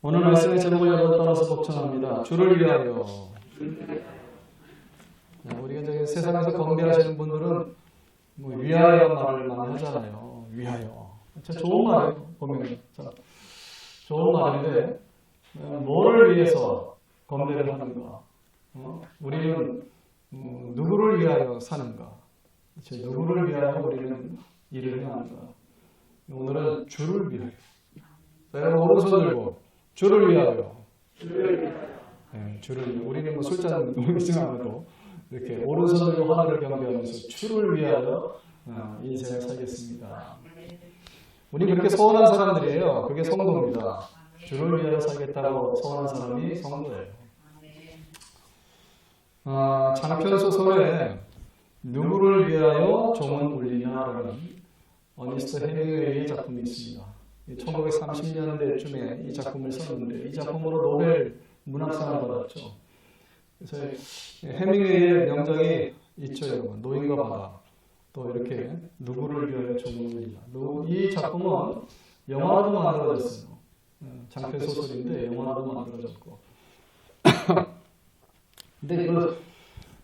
오늘 말씀의 제목을 여러분 따라서 복창합니다. 주를 위하여. 우리가 저기 세상에서 건배하시는 분들은 뭐 위하여 말을 많이 하잖아요. 위하여. 참 좋은 말이에요. 보면 참 좋은 말인데 뭐를 위해서 건배를 하는가? 우리는 누구를 위하여 사는가? 누구를 위하여 우리는 일을 해야 하는가? 오늘은 주를 위하여. 여러분 오른손 들고 주를 위하여. 네, 주를 위하여. 우리는 뭐 술잔 먹지만도 이렇게 오른손 들고 하늘을 경배하면서 주를 위하여 인생을 살겠습니다. 우리 그렇게 소원한 사람들이에요. 그게 성도입니다. 주를 위하여 살겠다고 소원한 사람이 성도예요. 장편 소설에 누구를 위하여 종은 울리냐라는 어니스트 헤밍웨이의 작품이 있습니다. 1930년대쯤에 이 작품을 썼는데 이 작품으로 노벨 문학상을 받았죠. 그래서 헤밍웨이의 명작이 있죠, 여러분. 노인과 바다. 또 이렇게 누구를 위하여 종은 울리냐. 이 작품은 영화도 만들어졌어요. 장편 소설인데 영화도 만들어졌고. 근데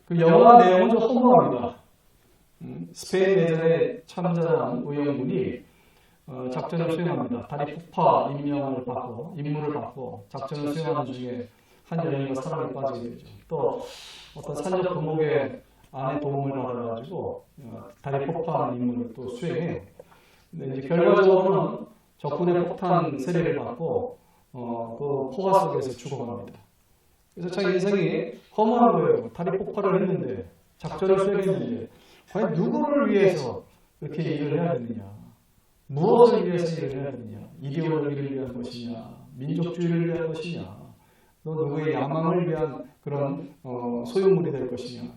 그 영화 내용은 좀 허무합니다. 스페인 내전에 참전한 의용군이 작전을 수행합니다. 다리 폭파 임무를 받고 작전을 수행하는 중에 한 여인과 사랑에 빠지게 되죠. 또 어떤 산적 두목의 아내 도움을 받아가지고 다리 폭파하는 임무를 또 수행해요. 근데 이제 결과적으로는 적군의 폭탄 세례를 받고 그 포화 속에서 죽어갑니다. 그래서 자기 인생이 허무한 거예요. 다리 폭발을 했는데 작전을 수행했는데 과연 누구를 위해서 이렇게 일을 해야 되느냐? 무엇을 위해서 일을 해야 되느냐? 이데올로기를 위한 것이냐? 민족주의를 위한 것이냐? 또 누구의 야망을 위한 그런 소유물이 될 것이냐?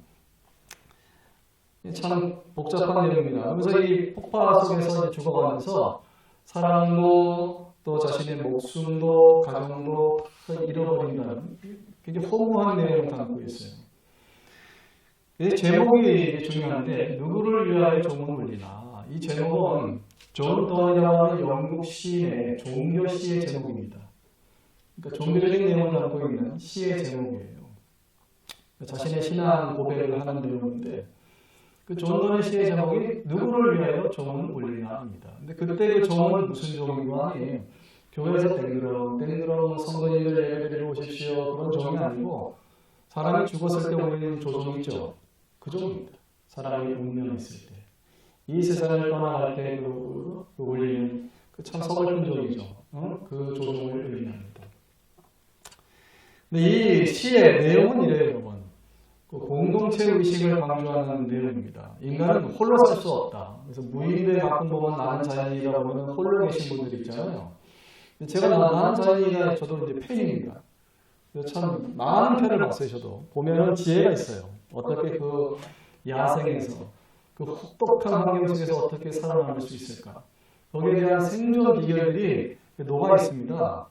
참 복잡한 내용입니다. 그래서 이 폭파 속에서 죽어가면서 사랑도 또 자신의 목숨도 가정도 잃어버린다는 굉장히 허무한 내용을 담고 있어요. 이 제목이 중요한데 누구를 위하여 종은 울리나? 이 제목은 존 don이라고 하는 영국 시인의 종교 시의 제목입니다. 그러니까 종교적인 내용을 담고 있는 시의 제목이에요. 자신의 신앙 고백을 하는 내용인데 그 존 don의 시의 제목이 누구를 위하여 종은 울리나입니다. 근데 그때 그 종은 무슨 종인가 하니 교회에서 땡그렁 성도님들 예배드리러 오십시오 그런 종이 아니고 사람이 죽었을 때 울리는 조종 있죠. 그 종입니다. 사람이 운명했을 때 이 세상을 떠나갈 때 울리는 그 참 서글픈 종이죠. 그 조종을 의미합니다. 근데 이 시의 내용은 이래요, 여러분. 그 공동체 의식을 강조하는 내용입니다. 인간은 홀로 살 수 없다. 그래서 무인도에 가끔 보면 나는 자연이라고 하면 홀로 계신 분들 있잖아요. 제가 나는 자연이가 저도 이제 팬입니다. 참 많은 편을 봤어요. 저도 보면은 지혜가 있어요. 어떻게 그 야생에서 그 혹독한 환경 속에서 어떻게 살아남을 수 있을까? 거기에 대한 생존 비결들이 녹아 있습니다.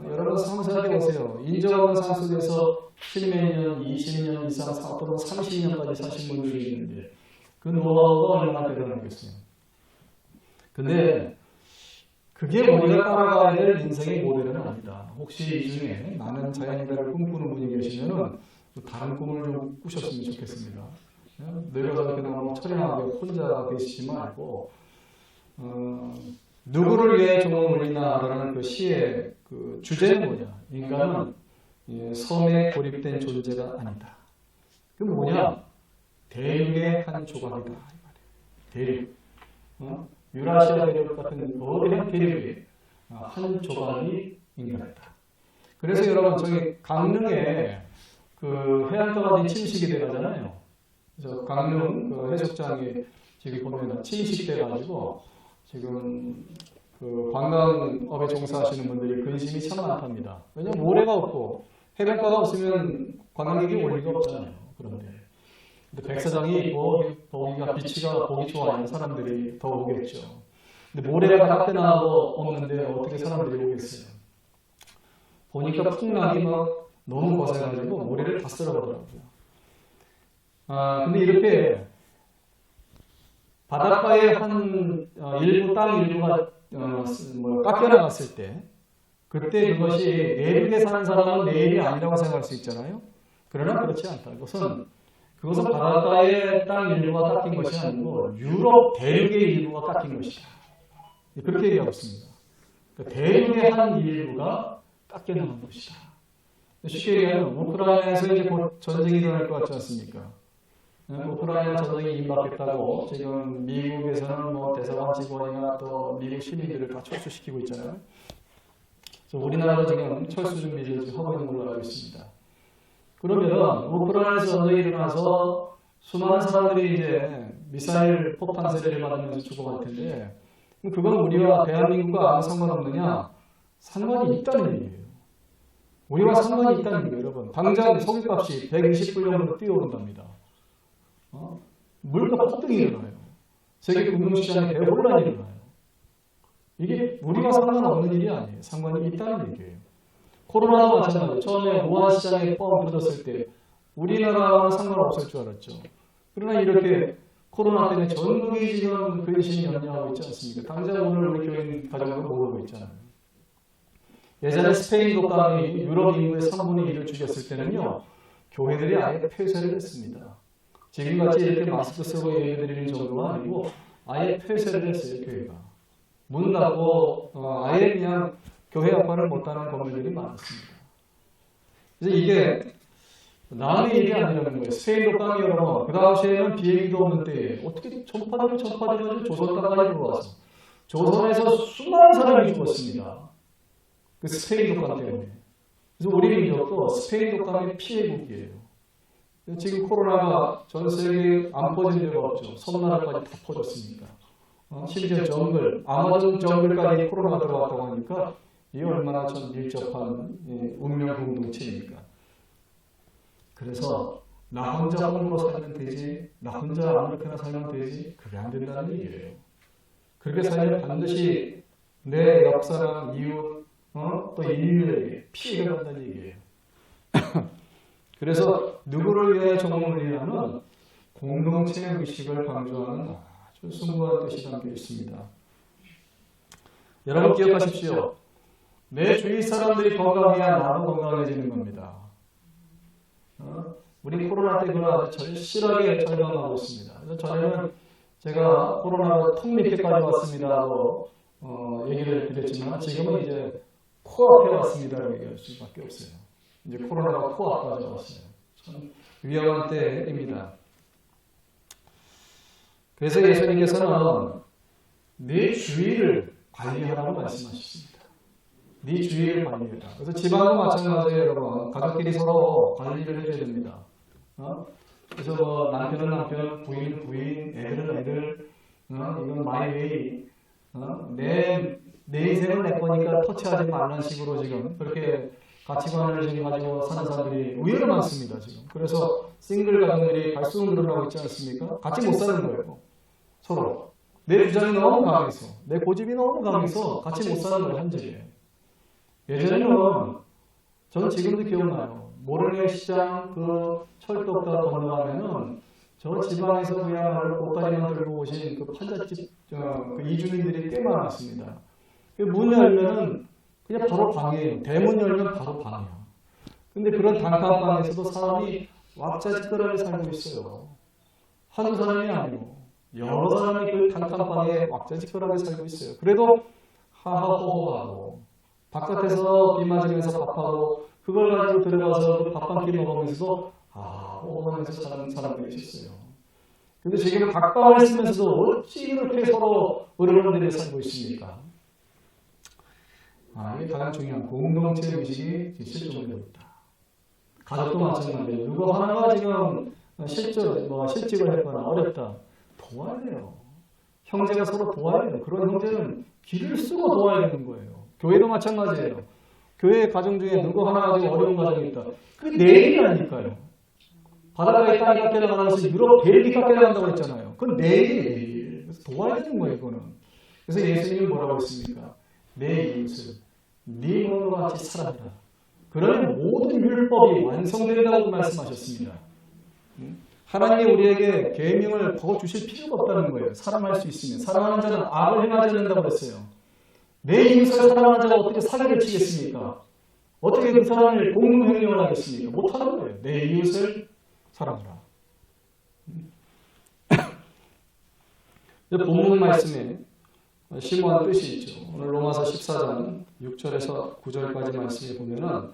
여러분 상상해 보세요. 인정하는 산 속에서 10몇 년, 20년 이상 또는 30년까지 사신 분들이 있는데 그 노하우가 얼마나 대단하겠어요. 근데 그게 우리가 따라가야 될 인생의 모델은 아니다. 혹시 이 중에 나는 자연인가를 꿈꾸는 분이 계시면 다른 꿈을 좀 꾸셨으면 좋겠습니다. 늙어서 이렇게 너무 처량하게 혼자 계시지 말고 누구를 위해 종을 울리나라는 그 시의 그 주제는 뭐냐? 인간은 섬에 고립된 존재가 아니다. 그 뭐냐? 대륙의 한 조각이다. 대륙. 유라시아 대륙 같은 거대한 대륙의 한 조각이 인간이다. 그래서 여러분 저기 강릉에 그 해안가가 침식이 되잖아요. 그래서 강릉 그 해수욕장이 지금 보면 침식돼가지고 지금 그 관광업에 종사하시는 분들이 근심이 참 많답니다. 왜냐하면 모래가 없고 해변가가 없으면 관광객이 올 리가 없잖아요. 그런데 근데 백사장이 거기가 비치가 보기 좋아하는 사람들이 더 오겠죠. 근데 모래가 딱 나고 없는데 어떻게 사람들이 오겠어요? 보니까 풍랑이 막 너무 거세가지고 모래를 다 쓸어가더라고요. 근데 이렇게 바닷가에 한 일부 땅 일부가 깎여 나갔을 때 그때 그것이 내륙에 사는 사람은 내일이 아니라고 생각할 수 있잖아요. 그러나 그렇지 않다. 그것은 바닷가의 땅 일부가 깎인 것이 아니고 유럽 대륙의 일부가 깎인 것이다. 그렇게 얘기하고 있습니다. 대륙의 한 일부가 깎여나간 것이다. 쉽게 얘기하면 우크라이나에서 이제 곧 전쟁이 일어날 것 같지 않습니까? 우크라이나 전쟁이 임박했다고 지금 미국에서는 뭐 대사관 직원이나 또 미국 시민들을 다 철수시키고 있잖아요. 그래서 우리나라도 지금 철수 준비를 지금 하고 있는 걸로 알고 있습니다. 그러면 우크라이나에서 전쟁이 일어나서 수많은 사람들이 이제 미사일 폭탄 세례를 받으면서 죽어갈 텐데 그건 우리와 대한민국과 아무 상관없느냐? 상관이 있다는 얘기예요. 우리와 상관이 있다는 얘기예요, 여러분. 당장 석유값이 120불 뛰어오른답니다. 물가 폭등이 일어나요. 세계 금융시장에 대혼란이 일어나요. 이게 우리와 상관없는 일이 아니에요. 상관이 있다는 얘기예요. 코로나도 마찬가지예요. 처음에 우한 시장에 뻥 터졌을 때 우리나라와는 상관없을 줄 알았죠. 그러나 이렇게 코로나 때문에 전국이 지금 근심 염려하고 있지 않습니까? 당장 오늘 우리 교인 가정을 모르고 있잖아요. 예전에 스페인 독감이 유럽 인구의 3분의 1을 죽였을 때는요. 교회들이 아예 폐쇄를 했습니다. 지금같이 이렇게 마스크 쓰고 예배드리는 정도가 아니고 아예 폐쇄를 했어요. 교회가. 문 닫고 아예 그냥 교회 역할을 못하는 건물들이 많았습니다. 그래서 이게 남의 일이 아니라는 거예요. 스페인 독감이 여러분, 그 당시에는 비행기도 없는 때에 어떻게 전파되가지고 조선 땅까지 들어와서 조선에서 수많은 사람이 죽었습니다. 그 스페인 독감 때문에. 그래서 우리 민족도 스페인 독감의 피해국이에요. 지금 코로나가 전 세계에 안 퍼진 데가 없죠. 섬나라까지 다 퍼졌으니까. 심지어 정글, 아마존 정글까지 코로나가 들어왔다고 하니까 이게 얼마나 좀 밀접한 운명 공동체입니까? 그래서 나 혼자 홈으로 살면 되지, 나 혼자 아무렇게나 살면 되지, 그게 안 된다는 얘기예요. 그렇게 살면 반드시 내 옆사람, 이웃, 또 인류에게 피해가 간다는 얘기예요. 그래서 누구를 위하여 종을 위하는 공동체 의식을 강조하는 아주 숭고한 뜻이 담겨 있습니다. 여러분 기억하십시오. 내 주위 사람들이 건강해야 나도 건강해지는 겁니다. 우리 코로나 때 그걸 아주 절실하게 절감하고 있습니다. 그래서 전에는 제가 코로나가 턱 밑에까지 왔습니다라고 얘기를 드렸지만 지금은 이제 코앞에 왔습니다라고 얘기할 수밖에 없어요. 이제 코로나가 코앞까지 왔어요. 참 위험한 때입니다. 그래서 예수님께서는 네 주위를 관리하라고 말씀하셨습니다. 네 주위를 관리해라. 그래서 집안도 마찬가지예요, 여러분. 가족끼리 서로 관리를 해줘야 됩니다. 그래서 뭐 남편은 남편, 부인은 부인, 애들은 애들, 이건 마이 웨이, 내 인생은 내 거니까 터치하지 말라는 식으로 지금 그렇게 가치관을 지금 가지고 사는 사람들이 의외로 많습니다, 지금. 그래서 싱글 가정들이 갈수록 늘어나고 있지 않습니까? 같이 못 사는 거예요, 서로. 내 주장이 너무 강해서, 내 고집이 너무 강해서 같이 못 사는 거예요, 한절에. 예전에는 저는 지금도 기억나요. 모래내 시장 그 철도가 건너가면은 저 지방에서 그야말로 꽃다리만 들고 오신 그 판잣집 그 이주민들이 꽤 많았습니다. 문 열면은 그냥 바로 방이에요. 대문 열면 바로 방이야. 근데 그런 단칸방에서도 사람이 왁자지껄하게 살고 있어요. 한두 사람이 아니고 여러 사람이 그 단칸방에 왁자지껄하게 살고 있어요. 그래도 하하호호하고 바깥에서 비 맞으면서 밥하고 그걸 가지고 들어가서 밥 한 끼 먹으면서도 호호하면서 사는 사람들이 있었어요. 근데 지금 각방을 쓰면서도 어찌 이렇게 서로 어른들이 살고 있습니까? 이게 가장 중요한 공동체 의식이 실종되고 있다. 가족도 마찬가지예요. 누구 하나가 지금 실직을 했거나 어렵다. 도와야 돼요. 형제가 서로 도와야 돼요. 그런 형제는 길을 쓰고 도와야 되는 거예요. 교회도 마찬가지예요. 교회 가정 중에 누구 하나가 지금 어려운 가정이 있다. 그게 내일이 아닐까요? 바닷가에 땅이 깎여 나가면서 유럽 대륙이 깎여 나간다고 했잖아요. 그건 내일. 그래서 도와야 되는 거예요, 그거는. 그래서 예수님은 뭐라고 했습니까? 내 이웃을 네 몸과 같이 사랑하라. 그러면 모든 율법이 완성된다고 말씀하셨습니다. 하나님이 우리에게 계명을 더 주실 필요가 없다는 거예요. 사랑할 수 있으면. 사랑하는 자는 악을 행하지 않는다고 했어요. 내 이웃을 사랑하는 자가 어떻게 사기를 치겠습니까? 어떻게 그 사람을 공무행령을 하겠습니까? 못하는 거예요. 내 이웃을 사랑하라. 본문 말씀에 심오한 뜻이 있죠. 오늘 로마서 14장 6절에서 9절까지 말씀에 보면은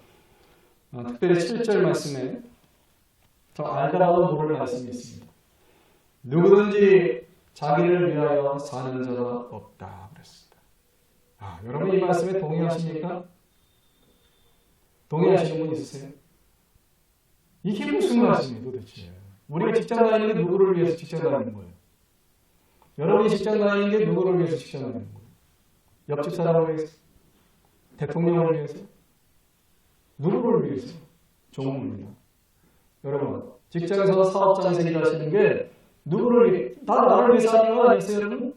특별히 7절 말씀에 더 알다라고 모를 말씀이 있습니다. 누구든지 자기를 위하여 사는 자가 없다 그랬습니다. 여러분 이 말씀에 동의하십니까? 동의하시는 분 있으세요? 이게 무슨 말씀이에요 도대체? 우리가 직장 다니는 게 누구를 위해서 직장 다니는 거예요? 여러분이 직장 다니는 게 누구를 위해서 직장 다니는 거예요? 옆집 사람을 위해서? 대통령을 위해서? 누구를 위해서? 종을 위해서? 여러분 직장에서 사업장에서 일하시는 게 누구를 위해? 나를 위해서 하는 거 아니었어요 여러분?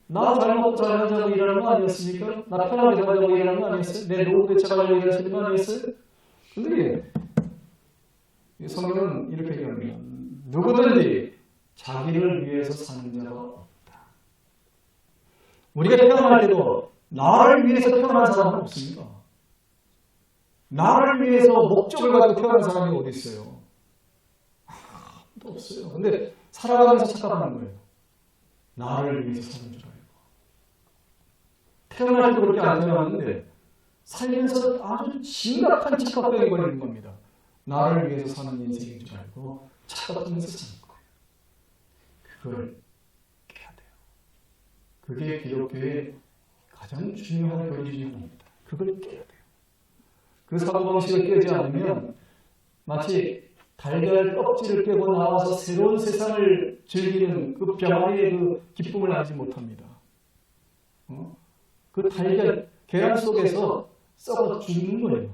나 잘 먹고 잘 하자고 일하는 거 아니었습니까? 나 편하게 살자고 일하는 거 아니었어요? 내 노후 대책하려고 일하시는 거 아니었어요? 근데 성경은 이렇게 얘기합니다. 누구든지 자기를 위해서 사는 자가 없다. 우리가 태어날 때도 나를 위해서 태어난 사람은 없습니다. 나를 위해서 목적을 가지고 태어난 사람이 어디 있어요? 아무도 없어요. 근데 살아가면서 착각하는 거예요. 나를 위해서 사는 줄 알고. 태어날 때도 그렇게 안 태어났는데 살면서 아주 심각한 착각병에 걸리는 겁니다. 나를 위해서 사는 인생인 줄 알고 착각하면서 사는 거예요. 그걸 깨야 돼요. 그게 기독교의 가장 중요한 교리 중에 하나입니다. 그걸 깨야 돼요. 그 사고방식을 깨지 않으면 마치 달걀 껍질을 깨고 나와서 새로운 세상을 즐기는 그 병아리의 그 기쁨을 알지 못합니다. 그 달걀, 계란 속에서 썩어 죽는 거예요.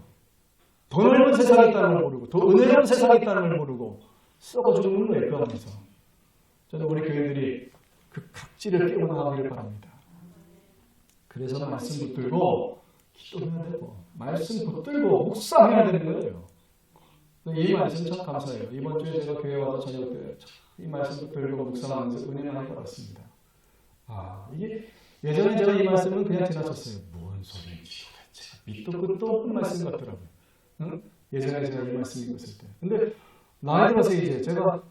더 넓은 세상이 있다는 걸 모르고, 더 은혜로운 세상이 있다는 걸 모르고 썩어 죽는 거예요. 그 안에서. 저는 우리 교회들이 그 각지를 깨고 나가기를 바랍니다. 그래서 말씀 붙들고 기도해야 되고 말씀 붙들고 묵상해야 되는 거예요. 이 말씀 참 감사해요. 이번 주에 제가 교회 와서 저녁 때 이 말씀 붙들고 묵상하면서 은혜 많이 받았습니다. 이게 예전에 제가 이 말씀은 그냥 지나쳤어요. 뭔 소리인지 도대체 밑도 끝도 없는 말씀 같더라고요. 예전에 제가 이 말씀 읽었을 때. 근데 나이 들어서 이제 제가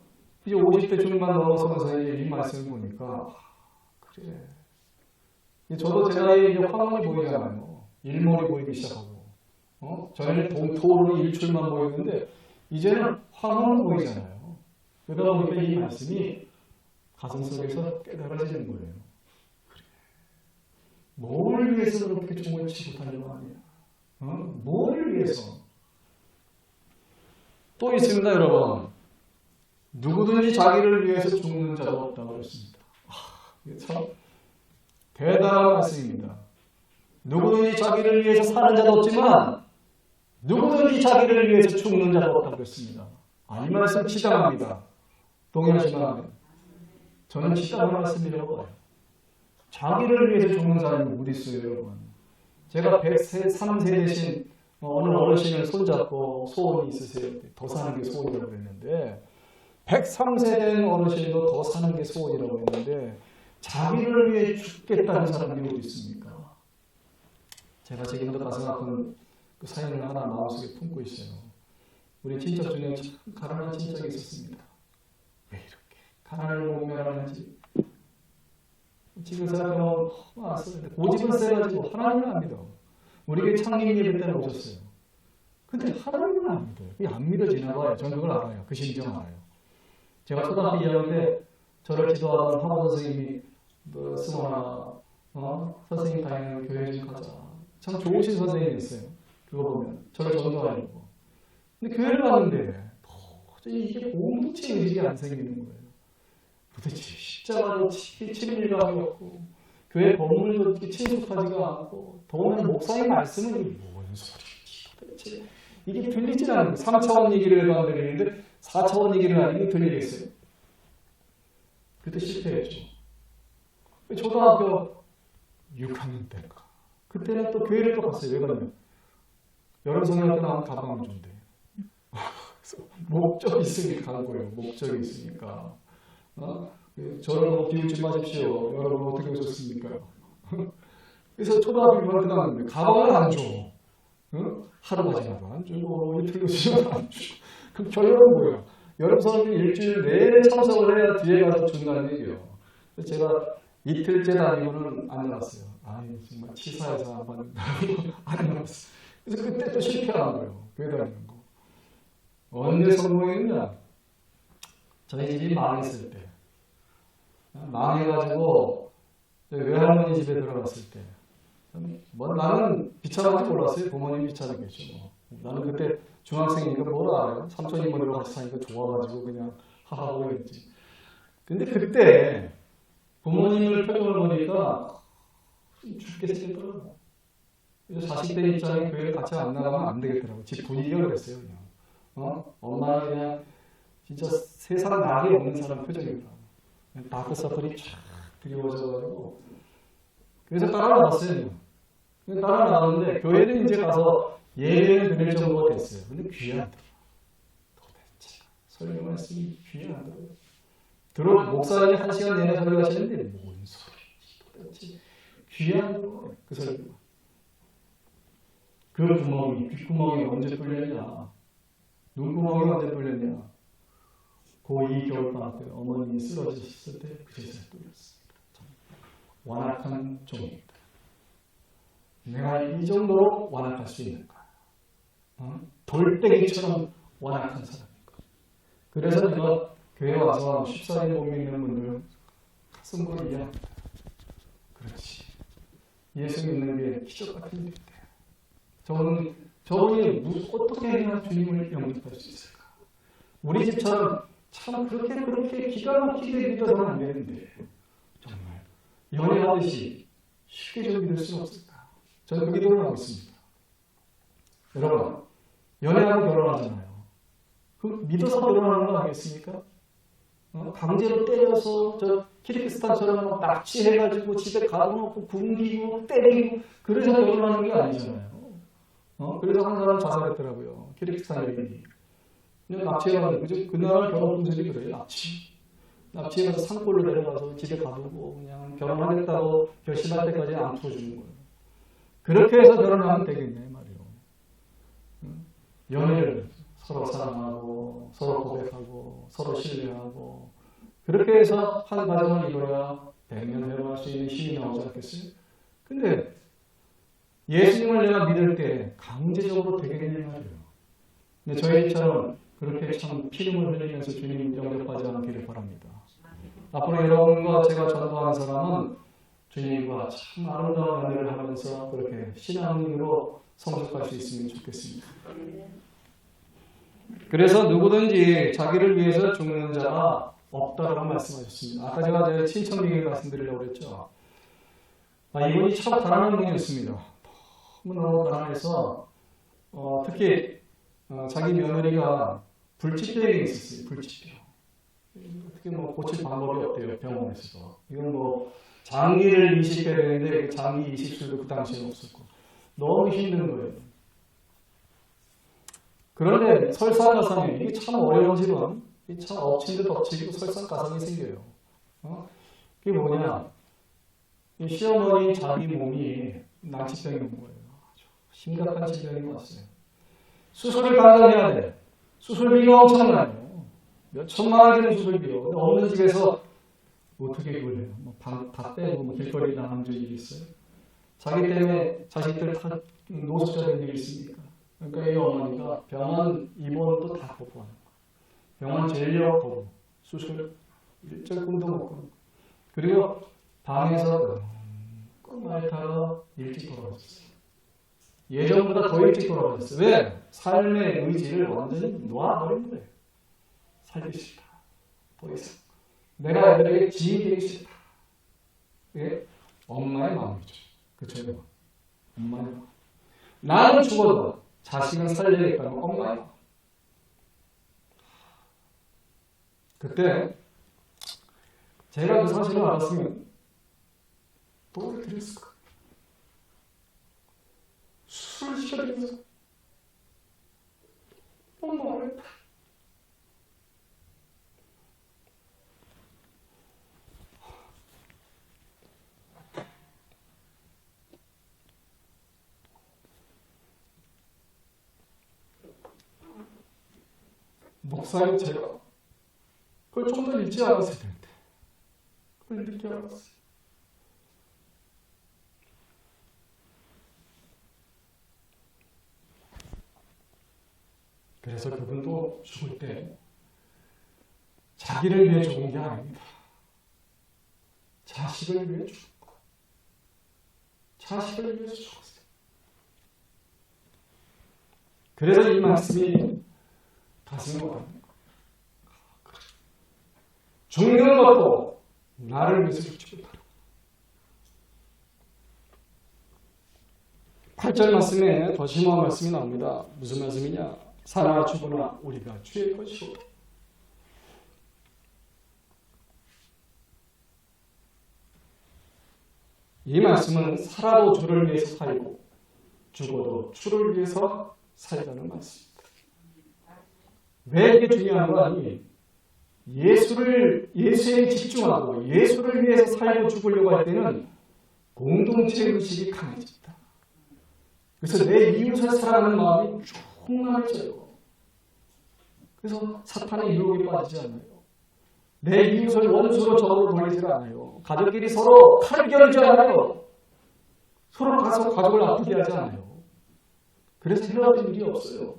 이제 50대 중반 넘어서면서 이 말씀을 보니까 그래. 저도 제가 이제 화면이 보이잖아요. 일몰이 보이기 시작하고. 전에는 동토로 일출만 보였는데 이제는 화면이 보이잖아요. 그러다 보니까 이 말씀이 가슴속에서 깨달아지는 거예요. 그래. 뭘 위해서 그렇게 종을 치고 달려고 하냐? 뭘 위해서? 또 있습니다, 여러분. 누구든지 자기를 위해서 죽는 자가 없다고 그랬습니다. 이게 참 대단한 말씀입니다. 누구든지 자기를 위해서 사는 자도 없지만 누구든지 자기를 위해서 죽는 자도 없다고 그랬습니다. 이 말씀 지당합니다. 동의하시면 저는 지당한 말씀이라고 봐요. 자기를 위해서 죽는 사람이 어디 있어요, 여러분? 제가 103세 되신 어느 어르신을 손잡고 소원이 있으세요? 더 사는 게 소원이라고 했는데 103세 된 어르신도 더 사는 게 소원이라고 했는데 자기를 위해 죽겠다는 사람이 어디 있습니까? 제가 지금도 가슴 아픈 그 사연을 하나 마음속에 품고 있어요. 우리 친척 중에 참 가난한 친척이 있었습니다. 왜 이렇게 가난을 모면하는지 지금 생각하면 고집은 세가지고 하나님을 안 믿어. 우리 교회 창립 예배 때는 오셨어요. 근데 하나님을 안 믿어요. 안 믿어지나 봐요. 저는 그걸 알아요. 그 심정 알아요. 제가 초등학교 2학년 때 저를 지도하던 학원 선생님이 승원아 선생님 다니는 교회 좀 가자. 참 좋으신 선생님이었어요. 그거 보면 저를 전도하려고. 근데 교회를 갔는데 도저히 이게 공동체 의식이 안 생기는 거예요. 도대체 십자가도 치밀 일감이 없고 교회 건물도 이렇게 친숙하지가 않고 더우면 목사의 말씀은 이게 뭔 소리인지 도대체 이게 들리질 않는 거예요. 3차원 얘기를 해도 안 들리는데 4차원 얘기를 하는 게 들리겠어요. 그때 실패했죠. 초등학교 6학년 때인가 그때는 또 교회를 또 갔어요. 왜 그러냐면 여름 성경학교 나온 가방을 준대. 목적이 있으니까 간 거예요. 목적이 있으니까. 저를 비웃지 마십시오. 여러분 어떻게 오셨습니까? 그래서 초등학교 그다음에 가방을 안 줘. 응? 하루가 지나도 안 주고 이틀도 지나도 안 주고. 그럼 결론은 뭐야? 여름 선생님이 일주일 내내 참석을 해야 뒤에 가서 준다는 얘기예요. 그래서 제가 이틀째 다니고는 안 나왔어요. 아니 정말 치사해서 안 받는다고 안 나왔어요. 그래서 그때 또 실패한 거예요. 교회 다니는 거. 언제 성공했냐? 저희 집이 망했을 때. 망해가지고 외할머니 집에 들어갔을 때. 뭐 나는 비참한지 몰랐어요. 부모님 비참했겠죠. 뭐. 나는 그때 중학생이니까 뭘 알아요? 삼촌 이모들과 같이 사니까 좋아가지고 그냥 하하고 그랬지. 근데 그때 부모님을 표정을 보니까 죽게 생겼더라고요. 그래서 자식들 입장에 교회를 같이 안 나가면 안 되겠더라고요. 집 분위기가 그랬어요. 그냥. 엄마는 그냥 진짜 세상 낙이 없는 사람 표정이더라고요. 다크서클이 쫙 드리워져가지고. 그래서 따라나갔어요. 따라나갔는데 교회는 이제 가서 예배를 드릴 정도가 됐어요. 근데 귀에 안 들어요. 도대체 설교 말씀이 귀에 안 들어요. 목사님이 1시간 내내 설교하시는데 뭔 소리지 도대체 귀에 안 들어요. 그 설교. 그 구멍이, 귓구멍이 언제 뚫렸냐? 눈구멍이 언제 뚫렸냐? 고2 겨울방학 때 어머님이 쓰러지셨을 때 그제서야 뚫렸습니다. 완악한 종입니다. 내가 이 정도로 완악할 수 있는가? 돌덩이처럼 완악한 사람인가? 그래서 내가 교회 와서 쉽사리 못 믿는 분들 가슴으로 이해합니다. 그렇지. 예수 믿는 게 기적 같은 일인데 저분이 어떻게 해야 주님을 영접할 수 있을까? 우리 집처럼 참 그렇게 기가 막히게 믿어서는 안 되는데 정말 연애하듯이 쉽게 좀 믿을 수는 없을까? 저는 그 기도를 하고 있습니다. 여러분, 연애하고 결혼하잖아요. 그 믿어서 결혼하는 거 아니겠습니까? 강제로 때려서 저 키르기스탄처럼 막 납치해가지고 집에 가둬놓고 굶기고 때리고 그래서 결혼하는 게 아니잖아요. 그래서 한 사람 자살했더라고요. 키르기스탄 여인이. 그냥 납치해가지고 그날 결혼 분들이 그래요. 납치해가서 산골로 내려가서 집에 가두고 그냥 결혼하겠다고 결심할 때까지 안 풀어주는 거예요. 그렇게 해서 결혼하면 되겠네 말이에요. 연애를 서로 사랑하고 서로 고백하고 서로 신뢰하고 그렇게 해서 한 가정을 이뤄야 대면회로할 수 있는 힘이 나오지 않겠어요? 근데 예수님을 내가 믿을 때 강제적으로 되겠냐 말이에요. 근데 저희처럼 그렇게 참 피름을 흘리면서 주님 영접하지 않기를 바랍니다. 앞으로 여러분과 제가 전도하는 사람은 주님과 참 아름다운 연애를 하면서 그렇게 신앙으로 성숙할 수 있으면 좋겠습니다. 그래서 누구든지 자기를 위해서 죽는 자가 없다라고 말씀하셨습니다. 아까 제가 제 친척에게 말씀드리려고 그랬죠. 이분이 참 가난한 분이었습니다. 너무너무 가난해서 특히 자기 며느리가 불치병이 있었어요. 불치병. 어떻게 고칠 방법이 없대요. 병원에서도. 이건 장기를 이식해야 되는데 장기 이식술도 그 당시에 없었고 너무 힘든 거예요. 그런데 설상가상이 이게 참 어려운 질환, 참 엎친 듯 엎치고 설상가상이 생겨요. 그게 뭐냐? 이 시어머니 자기 몸이 난치병이 온 거예요. 아주 심각한 질병이 왔어요. 수술을 강간해야 돼. 수술비가 엄청나요. 몇 천만 원 되는 수술비요. 근데 없는 집에서 어떻게 그걸 해요? 다 빼고 길거리 나간 적이 있어요. 자기 때문에 자식들 다 노숙자 된 일이 있습니까? 그러니까 이 어머니가 병원 입원도 다 거부하는 거예요. 병원 진료 거부, 수술 일절 꿈도 못 꾸는 거예요. 그리고 방에서 ቁ말타가 일찍 돌아가셨어요. 예전보다 더 일찍 돌아가셨어요. 왜? 삶의 의지를 완전히 놓아버린 거예요. 살기 싫다. 더 이상. 내가 애들에게 지인이 되기 싫다. 그게 엄마의 마음이죠. 그렇죠? 엄마의 마음. 나는 죽어도 자식은 살려야겠다는 엄마의 마음. 그때 제가 그 사실을 알았으면 돈을 드렸을 거예요. 술을 시켜드리면서 엄마를 했다. 목사님 제가 그걸 좀 더 읽지 않았어야 되는데 그걸 읽지 않았어요. 그래서 그분도 죽을 때 자기를 위해 죽은 게 아닙니다. 자식을 위해 죽었고 자식을 위해서 죽었어요. 그래서 이 말씀이 가슴에 와닿는 거예요. 죽는 것도 나를 위해서 죽지 못하고. 8절 말씀에 더 심오한 말씀이 나옵니다. 무슨 말씀이냐? 사나 죽으나 우리가 주의 것이고 이 말씀은 살아도 주를 위해서 살고 죽어도 주를 위해서 살자는 말씀입니다. 왜 이게 중요한 거 아니? 예수에 집중하고 예수를 위해서 살고 죽으려고 할 때는 공동체 의식이 강해집니다. 그래서 내 이웃을 사랑하는 마음이 충만해져요. 그래서 사탄의 유혹에 빠지지 않아요. 내 이웃을 원수로 적으로 돌리지 않아요. 가족끼리 서로 칼을 겨누지 않아요. 서로 가서 가족을 아프게 하지 않아요. 그래서 헤어진 일이 없어요.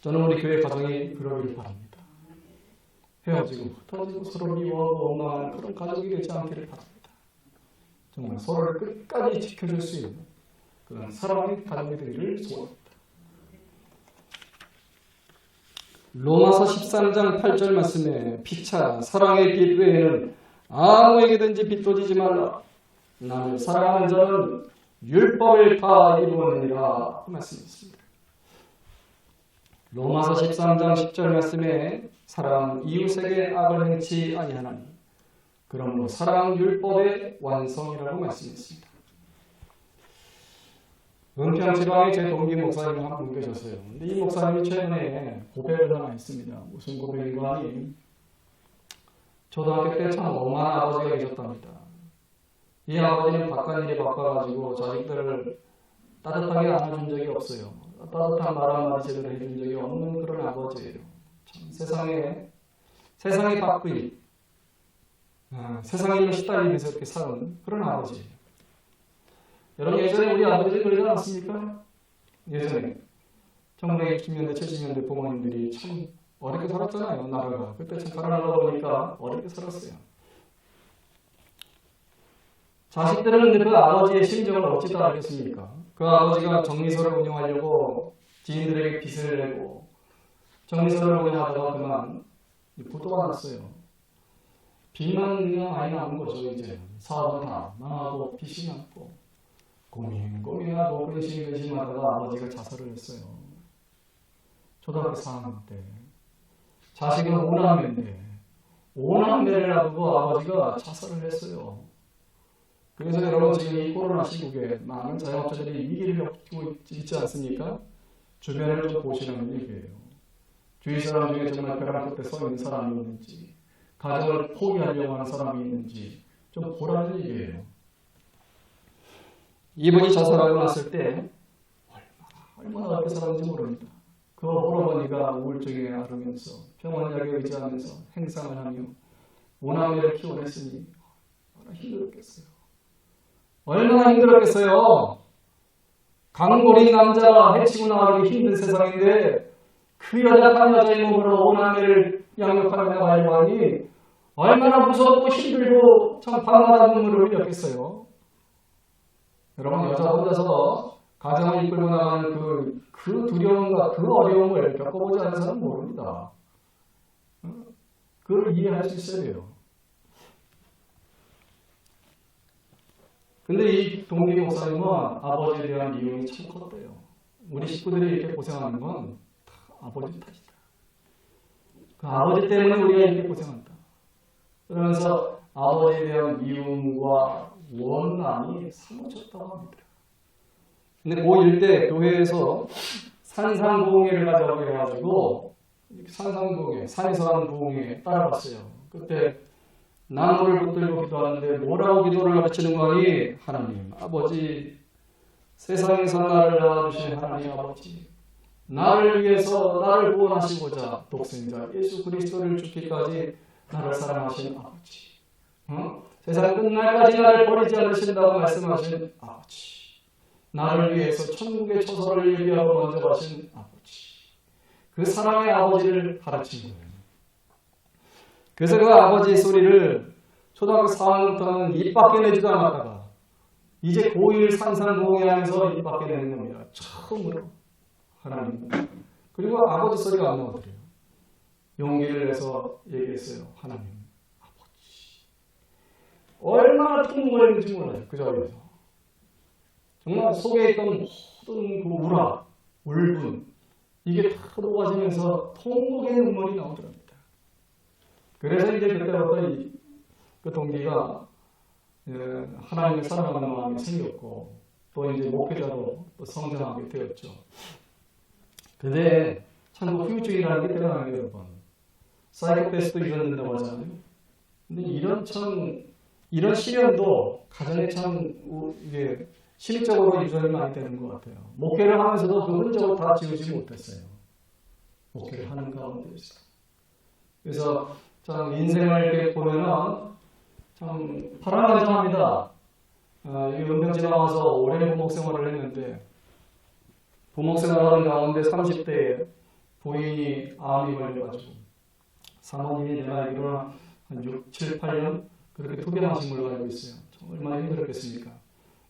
저는 우리 교회 가정이 그러길 바랍니다. 헤어지고 흩어지고 서로 미워하고 원망하는 그런 가족이 되지 않기를 바랍니다. 정말 서로를 끝까지 지켜줄 수 있는 그런 사랑의 가정이 되기를 소원합니다. 로마서 13장 8절 말씀에 피차 사랑의 빛 외에는 아무에게든지 빚도지지 말라. 나를 사랑하는 자는 율법을 다 이루었느니라. 그 말씀이었습니다. 로마서 13장 10절 말씀에 사랑 이웃에게 악을 행치 아니하나니 그러므로 사랑 율법의 완성이라고 말씀했습니다. 은평지방에 제 동기 목사님 한 분 계셨어요. 근데 이 목사님이 최근에 고백을 하나 했습니다. 무슨 고백인가 하니 초등학교 때 참 엄한 아버지가 계셨답니다. 이 아버지는 바깥일에 바빠가지고 자식들을 따뜻하게 안아준 적이 없어요. 따뜻한 말 한마디 제대로 해준 적이 없는 그런 아버지예요. 참 세상에 바쁘이 세상에 일로 시달리면서 이렇게 사는 그런 아버지예요. 여러분 예전에 우리 아버지들 그러지 않았습니까? 예전에 1960년대 70년대 부모님들이 참 어렵게 살았잖아요. 나라가 그때 참 가난하다 보니까 어렵게 살았어요. 자식들은 그 아버지의 심정을 어찌 다 알겠습니까? 그 아버지가 정리소를 운영하려고 지인들에게 빚을 내고 정리소를 운영하다가 그만 부도가 났어요. 빚만 그냥 많이 남은 거죠. 이제 사업은 다 망하고 빚이 남고 고민하고 근심하다가 아버지가 자살을 했어요. 초등학교 4학년 때. 자식은 5남매인데 5남매를 놔두고 아버지가 자살을 했어요. 그래서 여러분 지금 이 코로나 시국에 많은 자영업자들이 위기를 겪고 있지 않습니까? 주변을 좀 보시라는 얘기예요. 주위 사람 중에 정말 벼랑 끝에 서 있는 사람이 있는지 가정을 포기하려고 하는 사람이 있는지 좀 보라는 얘기예요. 이분이 자살하고 났을 때 얼마나 어렵게 살았는지 모릅니다. 그 오라버니가 우울증에 앓으면서 병원약에 의지하면서 행상을 하며 5남매를 키워냈으니 얼마나 힘들었겠어요. 얼마나 힘들었겠어요. 강골인 남자가 해치고 나가기 힘든 세상인데 그 연약한 여자의 몸으로 5남매를 양육하며 나가려고 하니 얼마나 무섭고 힘들고 참 밤마다 눈물을 흘렸겠어요. 여러분 여자 혼자서 가정을 이끌고 나가는 그 두려움과 그 어려움을 겪어보지 않은 사람은 모릅니다. 그걸 이해할 수 있어야 돼요. 근데 이 동기 목사님은 아버지에 대한 미움이 참 컸대요. 우리 식구들이 이렇게 고생하는 건 다 아버지 탓이다. 그 아버지 때문에 우리가 이렇게 고생한다. 그러면서 아버지에 대한 미움과 원한이 사무쳤다고 합니다. 근데 고1 때 교회에서 산상부흥회를 가자고 해가지고 산상부흥회, 산에서 하는 부흥회에 따라갔어요. 그때 나무를 붙들고 기도하는데 뭐라고 기도를 가르치는 거니? 하나님 아버지, 세상에서 나를 낳아주신 하나님 아버지, 나를 위해서 나를 구원하시고자 독생자 예수 그리스도를 죽기까지 나를 사랑하신 아버지, 세상 끝날까지 나를 버리지 않으신다고 말씀하신 아버지, 나를 위해서 천국의 초소를 예비하고 먼저 가신 아버지, 그 사랑의 아버지를 가르친 거예요. 그래서 그 아버지의 소리를 초등학교 4학년부터는 입 밖에 내지도 않았다가 이제 고1 산산공회하면서 입 밖에 내는 겁니다. 처음으로 하나님. 그리고 아버지 소리가 안 나오더래요. 용기를 내서 얘기했어요. 하나님, 아버지. 얼마나 통곡했는지 몰라요. 그 자리에서. 정말 속에 있던 모든 그 우락, 울분, 이게 다 녹아지면서 통곡의 눈물이 나오더랍니다. 그래서 이제 그때부터 그 동기가 하나님을 사랑하는 마음이 생겼고 또 이제 목회자로 또 성장하게 되었죠. 근데 참 후유증이라는 게 대단하게 여러분. 사이코패스도 유전된다고 하잖아요. 근데 이런 시련도 가정에 참 이게 심적으로 유전이 많이 되는 것 같아요. 목회를 하면서도 그 흔적을 다 지우지 못했어요. 목회를 하는 가운데서. 그래서 참 인생을 이렇게 보면은 참 파란만장합니다. 은평지 나와서 오랜 부목 생활을 했는데 부목 생활하는 가운데 30대에 부인이 암이 걸려가지고 사모님이 내가 알기로는 한 6, 7, 8년 그렇게 투병하신 걸로 알고 있어요. 얼마나 힘들었겠습니까?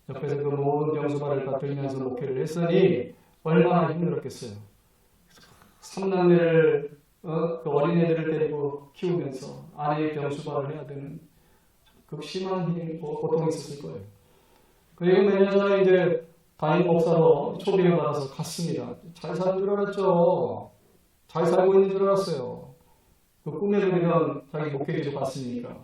옆에서 그 모든 병수발을 다 들면서 목회를 했으니 얼마나 힘들었겠어요. 3남매를 그 어린애들을 데리고 키우면서 아내의 병수발을 해야 되는 극심한 고통이 있었을 거예요. 그리고 몇 년 전에 이제 담임 목사로 초빙을 받아서 갔습니다. 잘 사는 줄 알았죠. 잘 살고 있는 줄 알았어요. 그 꿈에 그리던 자기 목회지로 갔으니까.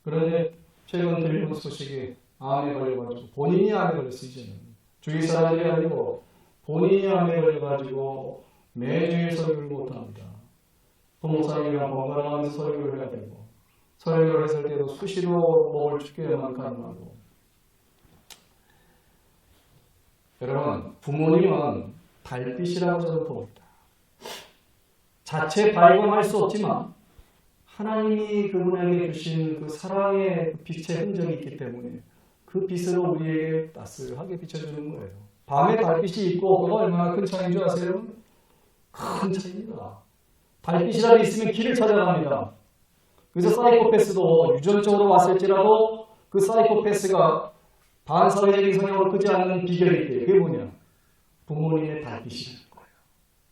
그런데 최근 들리는 소식이 암에 걸려가지고 본인이 암에 걸렸어요. 이제는 주위 사람들이 아니고 본인이 암에 걸려가지고 매주일 설교를 못합니다. 부목사님이랑 번갈아가면서 설교를 해야 되고 설교를 했을 때도 수시로 목을 축여야만 가능하고. 여러분, 부모님은 달빛이라고 저는 봅니다. 자체 발견할 수 없지만 하나님이 그분에게 주신 그 사랑의 빛의 흔적이 있기 때문에 그 빛으로 우리에게 따스하게 비춰주는 거예요. 밤에 달빛이 있고 그거 얼마나 큰 차이인 줄 아세요? 큰 차이입니다. 달빛이라도 있으면 길을 찾아갑니다. 그래서 사이코패스도 유전적으로 왔을지라도 그 사이코패스가 반사회적인 성향으로 크지 않는 비결이 있대요. 그게 뭐냐? 부모님의 달빛이라는 거예요.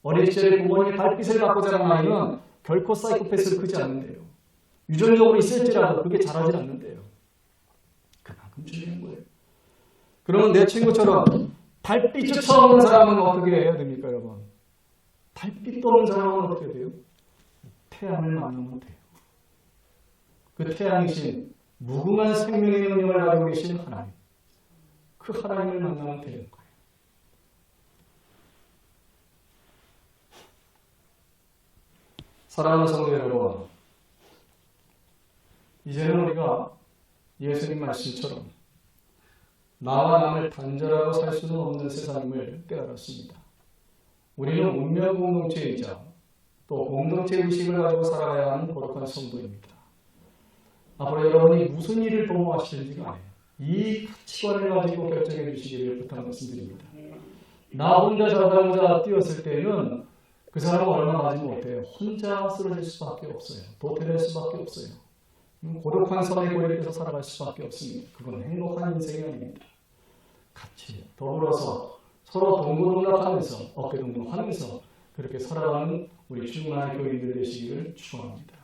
어린 시절에 부모님의 달빛을 갖고 자란 아이는 결코 사이코패스를 크지 않는데요. 유전적으로 있을지라도 그게 자라지 않는데요. 그만큼 중요한 거예요. 그러면 내 친구처럼 달빛조차 없는 사람은 어떻게 해야 됩니까, 여러분? 달빛도 없는 사람은 어떻게 돼요? 태양을 만나면 돼요. 그 태양이신 무궁한 생명의 능력을 가지고 계신 하나님, 그 하나님을 만나면 되는 거예요. 사랑하는 성도 여러분, 이제는 우리가 예수님 말씀처럼 나와 남을 단절하고 살 수는 없는 세상임을 깨달았습니다. 우리는 운명 공동체이자 또 공동체 의식을 가지고 살아가야 하는 거룩한 성도입니다. 앞으로 여러분이 무슨 일을 도모하시는지 간에 이 가치관을 가지고 결정해 주시기를 부탁 말씀드립니다. 나 혼자 자동차 뛰었을 때는 그 사람은 얼마 가지 못해요. 혼자 쓰러질 수밖에 없어요. 도태될 수밖에 없어요. 고독한 섬에 고립돼서 살아갈 수밖에 없습니다. 그건 행복한 인생이 아닙니다. 같이 더불어서 서로 동고동락하면서 어깨동무하면서 그렇게 살아가는 우리 충만한 교인들 되시기를 축원합니다.